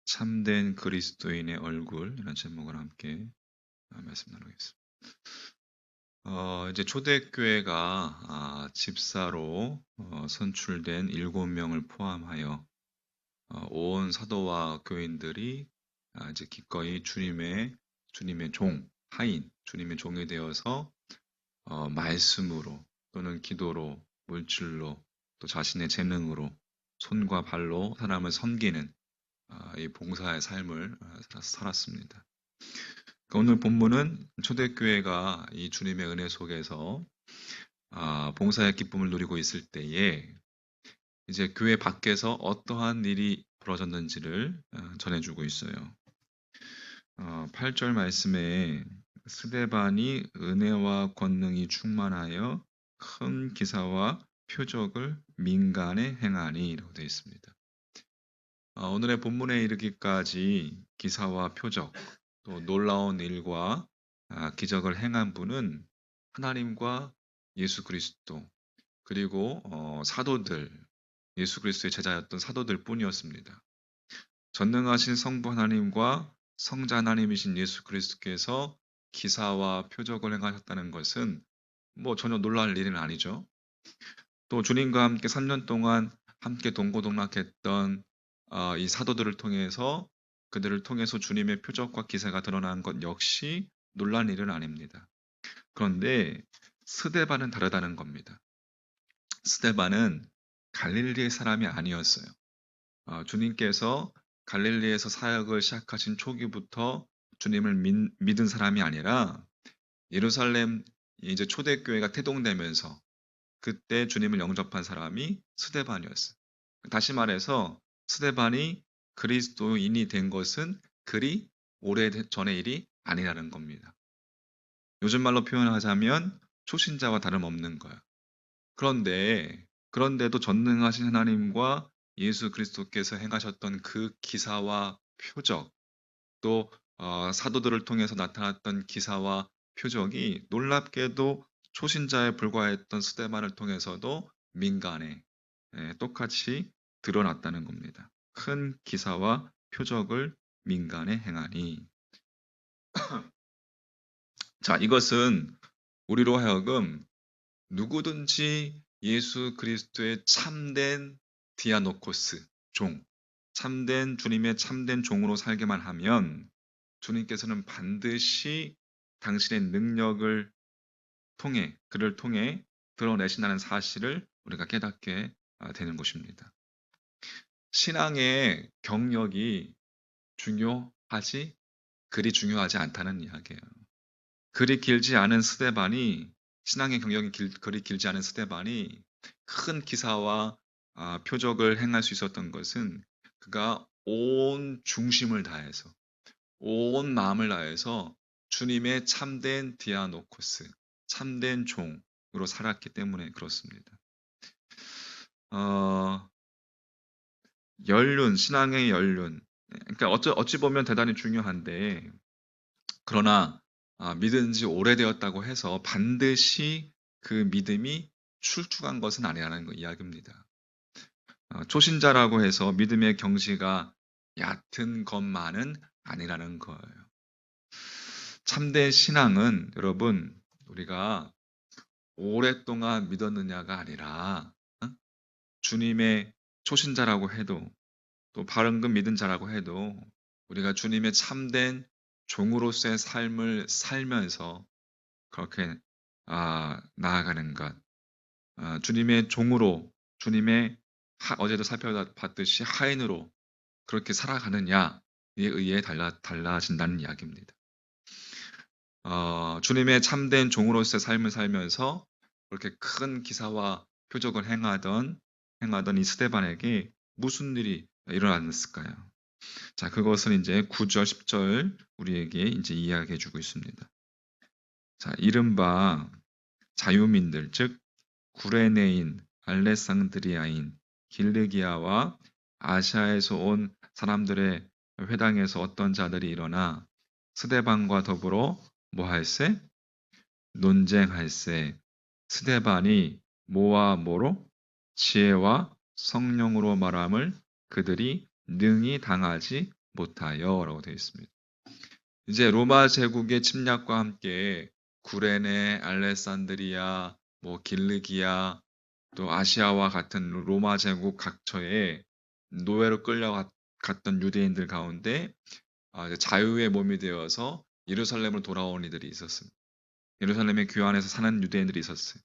참된 그리스도인의 얼굴 이런 제목을 함께 말씀 나누겠습니다. 이제 초대교회가 집사로 선출된 7명을 포함하여 온 사도와 교인들이 이제 기꺼이 주님의 종, 하인, 주님의 종이 되어서 말씀으로 또는 기도로, 물질로, 또 자신의 재능으로 손과 발로 사람을 섬기는 이 봉사의 삶을 살았습니다. 오늘 본문은 초대교회가 이 주님의 은혜 속에서 봉사의 기쁨을 누리고 있을 때에 이제 교회 밖에서 어떠한 일이 벌어졌는지를 전해주고 있어요. 8절 말씀에 스데반이 은혜와 권능이 충만하여 큰 기사와 표적을 민간에 행하니 라고 되어 있습니다. 오늘의 본문에 이르기까지 기사와 표적, 또 놀라운 일과 기적을 행한 분은 하나님과 예수 그리스도, 그리고 사도들, 예수 그리스도의 제자였던 사도들 뿐이었습니다. 전능하신 성부 하나님과 성자 하나님이신 예수 그리스도께서 기사와 표적을 행하셨다는 것은 전혀 놀랄 일은 아니죠. 또 주님과 함께 3년 동안 함께 동고동락했던 이 사도들을 통해서 그들을 통해서 주님의 표적과 기사가 드러난 것 역시 놀란 일은 아닙니다. 그런데 스데반은 다르다는 겁니다. 스데반은 갈릴리의 사람이 아니었어요. 주님께서 갈릴리에서 사역을 시작하신 초기부터 주님을 믿은 사람이 아니라 예루살렘 이제 초대교회가 태동되면서 그때 주님을 영접한 사람이 스데반이었어요. 다시 말해서 스데반이 그리스도인이 된 것은 그리 오래전의 일이 아니라는 겁니다. 요즘 말로 표현하자면 초신자와 다름없는 거예요. 그런데도 전능하신 하나님과 예수 그리스도께서 행하셨던 그 기사와 표적, 또 사도들을 통해서 나타났던 기사와 표적이 놀랍게도 초신자에 불과했던 스데반을 통해서도 민간에 똑같이 드러났다는 겁니다. 큰 기사와 표적을 민간에 행하니. 자, 이것은 우리로 하여금 누구든지 예수 그리스도의 참된 디아노코스, 종, 참된 주님의 참된 종으로 살게만 하면 주님께서는 반드시 당신의 능력을 통해, 그를 통해 드러내신다는 사실을 우리가 깨닫게 되는 것입니다. 신앙의 경력이 그리 중요하지 않다는 이야기예요. 그리 길지 않은 스데반이 신앙의 경력이 그리 길지 않은 스데반이 큰 기사와 표적을 행할 수 있었던 것은 그가 온 중심을 다해서 온 마음을 다해서 주님의 참된 디아노코스, 참된 종으로 살았기 때문에 그렇습니다. 신앙의 연륜. 그러니까 어찌 보면 대단히 중요한데, 그러나 믿은 지 오래되었다고 해서 반드시 그 믿음이 출중한 것은 아니라는 이야기입니다. 초신자라고 해서 믿음의 경지가 얕은 것만은 아니라는 거예요. 참된 신앙은 여러분, 우리가 오랫동안 믿었느냐가 아니라 주님의 초신자라고 해도, 또 바른금 믿은 자라고 해도 우리가 주님의 참된 종으로서의 삶을 살면서 그렇게 나아가는 것, 주님의 종으로, 주님의 어제도 살펴봤듯이 하인으로 그렇게 살아가느냐에 의해 달라진다는 이야기입니다. 주님의 참된 종으로서의 삶을 살면서 그렇게 큰 기사와 표적을 행하던 이 스데반에게 무슨 일이 일어났을까요? 자, 그것은 이제 9절, 10절 우리에게 이제 이야기해 주고 있습니다. 자, 이른바 자유민들, 즉 구레네인, 알레상드리아인, 길르기아와 아시아에서 온 사람들의 회당에서 어떤 자들이 일어나 스데반과 더불어 뭐 할세? 논쟁할세. 스데반이 뭐와 뭐로? 지혜와 성령으로 말함을 그들이 능히 당하지 못하여라고 되어 있습니다. 이제 로마 제국의 침략과 함께 구레네, 알레산드리아, 뭐 길리기아, 또 아시아와 같은 로마 제국 각처에 노예로 끌려갔던 유대인들 가운데 이제 자유의 몸이 되어서 예루살렘으로 돌아온 이들이 있었습니다. 예루살렘의 귀환에서 사는 유대인들이 있었어요.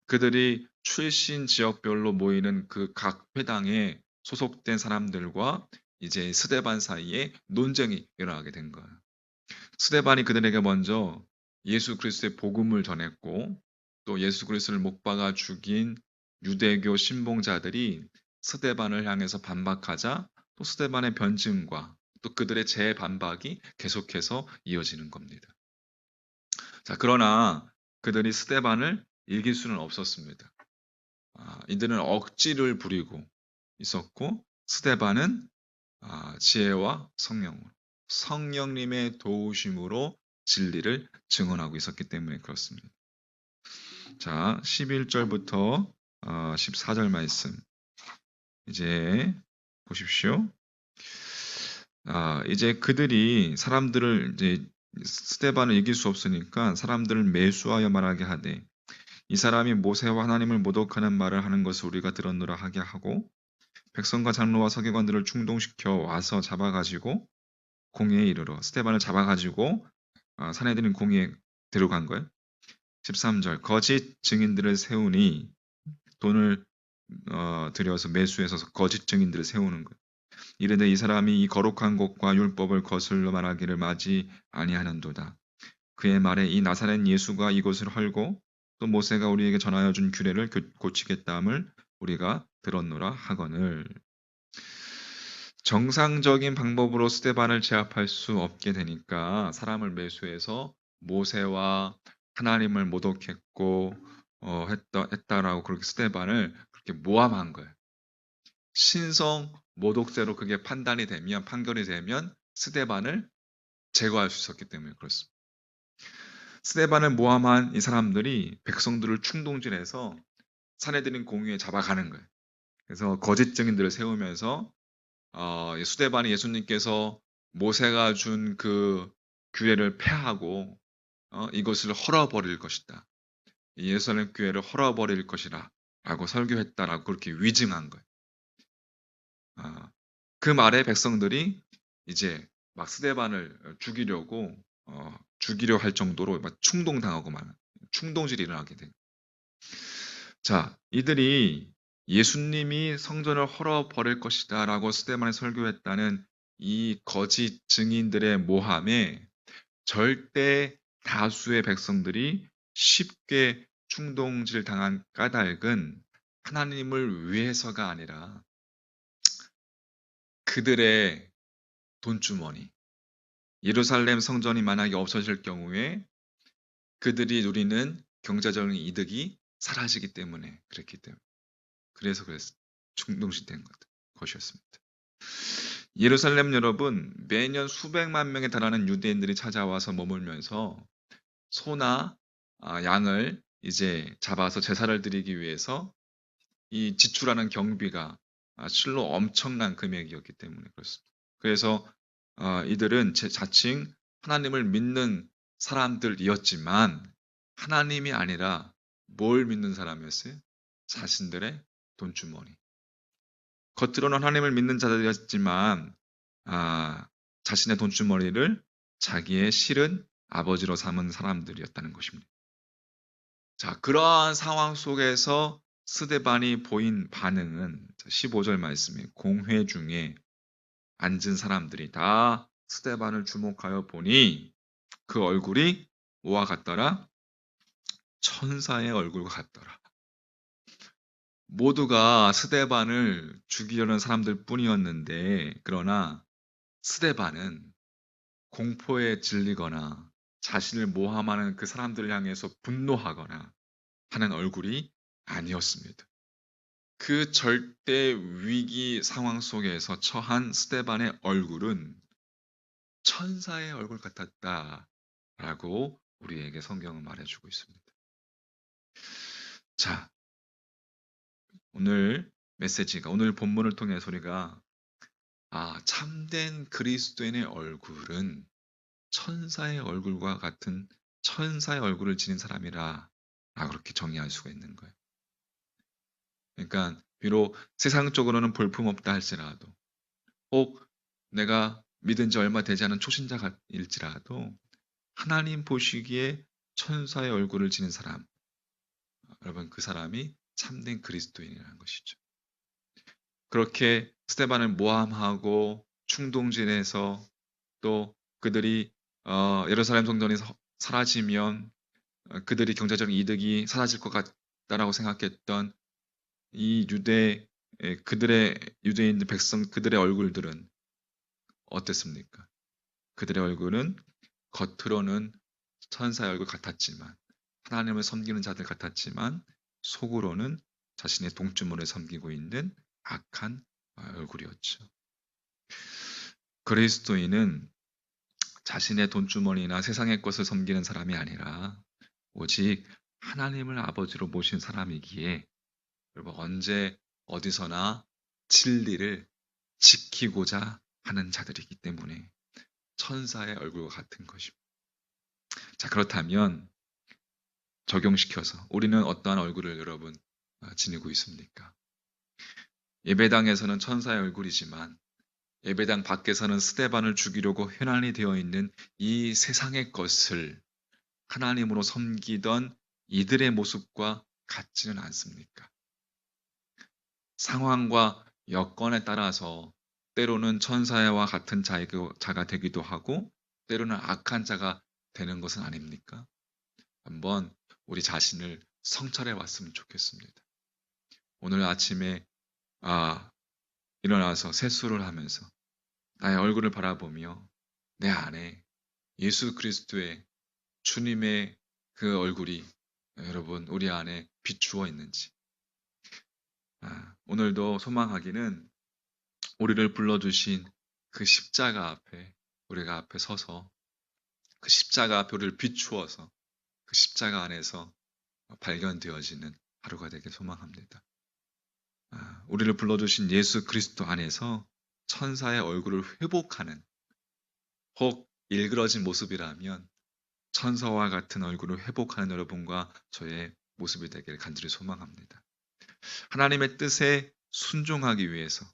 그들이 출신 지역별로 모이는 그 각 회당에 소속된 사람들과 이제 스데반 사이에 논쟁이 일어나게 된 거예요. 스데반이 그들에게 먼저 예수 그리스도의 복음을 전했고 또 예수 그리스도를 못 박아 죽인 유대교 신봉자들이 스데반을 향해서 반박하자 또 스데반의 변증과 또 그들의 재반박이 계속해서 이어지는 겁니다. 자, 그러나 그들이 스데반을 이길 수는 없었습니다. 이들은 억지를 부리고 있었고 스데반은 지혜와 성령님의 도우심으로 진리를 증언하고 있었기 때문에 그렇습니다. 자, 11절부터 14절 말씀 이제 보십시오. 이제 그들이 사람들을 이제 스데반을 이길 수 없으니까 사람들을 매수하여 말하게 하되 이 사람이 모세와 하나님을 모독하는 말을 하는 것을 우리가 들었노라 하게 하고 백성과 장로와 서기관들을 충동시켜 와서 잡아가지고 공회에 이르러 스데반을 잡아가지고 사내들인 공회에 데려간 거예요. 13절 거짓 증인들을 세우니 돈을 들여서 매수해서 거짓 증인들을 세우는 거예요. 이르되 이 사람이 이 거룩한 곳과 율법을 거슬러 말하기를 마지 아니하는도다. 그의 말에 이 나사렛 예수가 이곳을 헐고 또 모세가 우리에게 전하여 준 규례를 고치겠다함을 우리가 들었노라 하거늘. 정상적인 방법으로 스데반을 제압할 수 없게 되니까 사람을 매수해서 모세와 하나님을 모독했고 했다라고 그렇게 스데반을 그렇게 모함한 거예요. 신성 모독죄로 그게 판결이 되면 스데반을 제거할 수 있었기 때문에 그렇습니다. 스데반을 모함한 이 사람들이 백성들을 충동질해서 사내들인 공유에 잡아가는 거예요. 그래서 거짓 증인들을 세우면서 스데반이 예수님께서 모세가 준 그 규례를 폐하고 이것을 헐어버릴 것이다. 예루살렘 교회를 헐어버릴 것이라 라고 설교했다라고 그렇게 위증한 거예요. 그 말에 백성들이 이제 막 스데반을 죽이려 할 정도로 막 충동당하고 막 충동질이 일어나게 된. 자, 이들이 예수님이 성전을 헐어버릴 것이다라고 스데반에 설교했다는 이 거짓 증인들의 모함에 절대 다수의 백성들이 쉽게 충동질 당한 까닭은 하나님을 위해서가 아니라 그들의 돈주머니, 예루살렘 성전이 만약에 없어질 경우에 그들이 누리는 경제적인 이득이 사라지기 때문에 그랬기 때문에 그래서 충동시된 것이었습니다. 예루살렘 여러분, 매년 수백만 명에 달하는 유대인들이 찾아와서 머물면서 소나 양을 이제 잡아서 제사를 드리기 위해서 이 지출하는 경비가 실로 엄청난 금액이었기 때문에 그렇습니다. 그래서 이들은 자칭 하나님을 믿는 사람들이었지만 하나님이 아니라 뭘 믿는 사람이었어요? 자신들의 돈주머니. 겉으로는 하나님을 믿는 자들이었지만 자신의 돈주머니를 자기의 실은 아버지로 삼은 사람들이었다는 것입니다. 자, 그러한 상황 속에서 스데반이 보인 반응은 15절 말씀에 공회 중에 앉은 사람들이 다 스데반을 주목하여 보니 그 얼굴이 뭐와 같더라? 천사의 얼굴과 같더라. 모두가 스데반을 죽이려는 사람들 뿐이었는데 그러나 스데반은 공포에 질리거나 자신을 모함하는 그 사람들을 향해서 분노하거나 하는 얼굴이 아니었습니다. 그 절대 위기 상황 속에서 처한 스데반의 얼굴은 천사의 얼굴 같았다라고 우리에게 성경은 말해주고 있습니다. 자, 오늘 메시지가 오늘 본문을 통해서 우리가 참된 그리스도인의 얼굴은 천사의 얼굴과 같은 천사의 얼굴을 지닌 사람이라 그렇게 정의할 수가 있는 거예요. 그러니까 비록 세상적으로는 볼품없다 할지라도 혹 내가 믿은 지 얼마 되지 않은 초신자일지라도 하나님 보시기에 천사의 얼굴을 지닌 사람, 여러분 그 사람이 참된 그리스도인이라는 것이죠. 그렇게 스데반을 모함하고 충동질해서 또 그들이 예루살렘 성전이 사라지면 그들이 경제적인 이득이 사라질 것 같다라고 생각했던 이 그들의 유대인들 백성 그들의 얼굴들은 어땠습니까? 그들의 얼굴은 겉으로는 천사의 얼굴 같았지만 하나님을 섬기는 자들 같았지만 속으로는 자신의 동주문을 섬기고 있는 악한 얼굴이었죠. 그리스도인은 자신의 돈주머니나 세상의 것을 섬기는 사람이 아니라 오직 하나님을 아버지로 모신 사람이기에 여러분 언제 어디서나 진리를 지키고자 하는 자들이기 때문에 천사의 얼굴과 같은 것입니다. 자, 그렇다면 적용시켜서 우리는 어떠한 얼굴을 여러분 지니고 있습니까? 예배당에서는 천사의 얼굴이지만 예배당 밖에서는 스데반을 죽이려고 현안이 되어 있는 이 세상의 것을 하나님으로 섬기던 이들의 모습과 같지는 않습니까? 상황과 여건에 따라서 때로는 천사와 같은 자가 되기도 하고 때로는 악한 자가 되는 것은 아닙니까? 한번 우리 자신을 성찰해 왔으면 좋겠습니다. 오늘 아침에 일어나서 세수를 하면서 나의 얼굴을 바라보며 내 안에 예수 그리스도의 주님의 그 얼굴이 여러분 우리 안에 비추어 있는지 오늘도 소망하기는 우리를 불러주신 그 십자가 앞에 우리가 앞에 서서 그 십자가 앞에 우리를 비추어서 그 십자가 안에서 발견되어지는 하루가 되길 소망합니다. 우리를 불러주신 예수 그리스도 안에서 천사의 얼굴을 회복하는 혹 일그러진 모습이라면 천사와 같은 얼굴을 회복하는 여러분과 저의 모습이 되기를 간절히 소망합니다. 하나님의 뜻에 순종하기 위해서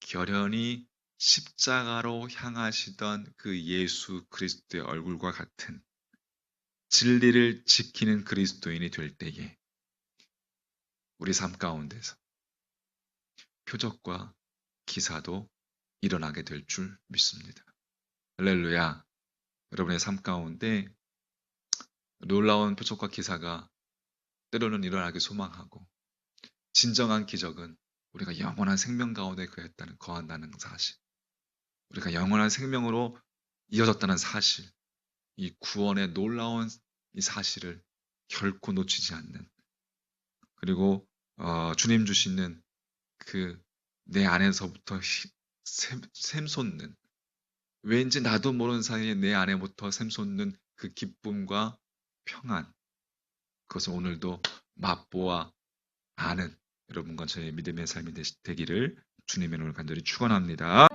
결연히 십자가로 향하시던 그 예수 그리스도의 얼굴과 같은 진리를 지키는 그리스도인이 될 때에 우리 삶 가운데서 표적과 기사도 일어나게 될 줄 믿습니다. 할렐루야. 여러분의 삶 가운데 놀라운 표적과 기사가 때로는 일어나길 소망하고 진정한 기적은 우리가 영원한 생명 가운데 거한다는 사실, 우리가 영원한 생명으로 이어졌다는 사실, 이 구원의 놀라운 이 사실을 결코 놓치지 않는, 그리고 주님 주시는 그 내 안에서부터 샘솟는, 왠지 나도 모르는 사이에 내 안에부터 샘솟는 그 기쁨과 평안, 그것을 오늘도 맛보아 아는 여러분과 저의 믿음의 삶이 되기를 주님의 이름으로 간절히 축원합니다.